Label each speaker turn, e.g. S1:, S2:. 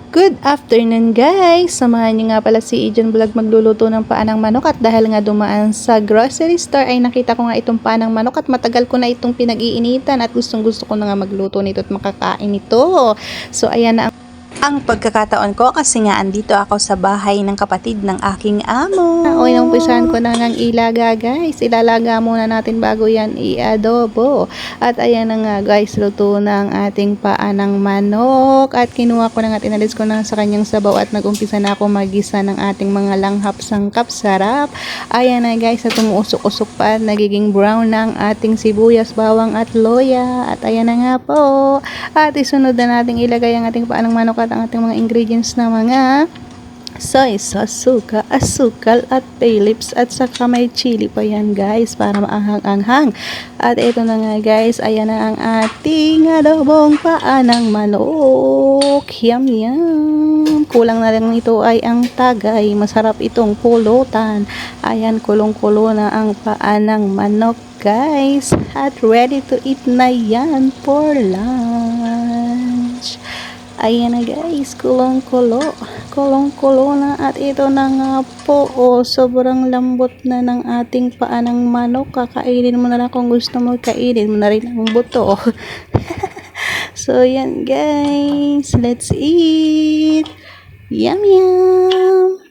S1: Good afternoon guys! Samahan niyo nga pala si Ijan Vlog magluluto ng paa ng manok at dahil nga dumaan sa grocery store ay nakita ko nga itong paa ng manok at matagal ko na itong pinag-iinitan at gustong gusto ko na nga magluto nito at makakain ito. So ayan na ang pagkakataon ko kasi nga andito ako sa bahay ng kapatid ng aking amo. Okay, umpisahan ko na ng ilaga guys. Ilalaga muna natin bago yan i-adobo. At ayan na nga guys, luto ng ating paa ng manok. At kinuha ko na nga, tinalis ko na sa kanyang sabaw at nag-umpisa na ako magisa ng ating mga langhap sangkap sarap. Ayan na guys, at umuusok-usok pa at nagiging brown na ang ating sibuyas, bawang at loya. At ayan na nga po. At isunod na natin ilagay ang ating paa ng manok at ang ating mga ingredients na mga soy sauce, suka, asukal at bay leaves at saka may chili pa yan guys para maanghang-anghang. At ito na nga guys, ayan na ang ating adobong paa ng manok. Yum yum. Kulang na lang ito ay ang tagay. Masarap itong pulutan. Ayan, kulong-kulo na ang paa ng manok guys. At ready to eat na yan for lunch. Ayan na guys, kulong-kulo na at ito na nga po, sobrang lambot na ng ating paa ng manok. Kakainin mo na lang kung gusto mo, kainin mo na rin ang buto. So yan guys, let's eat. Yum yum.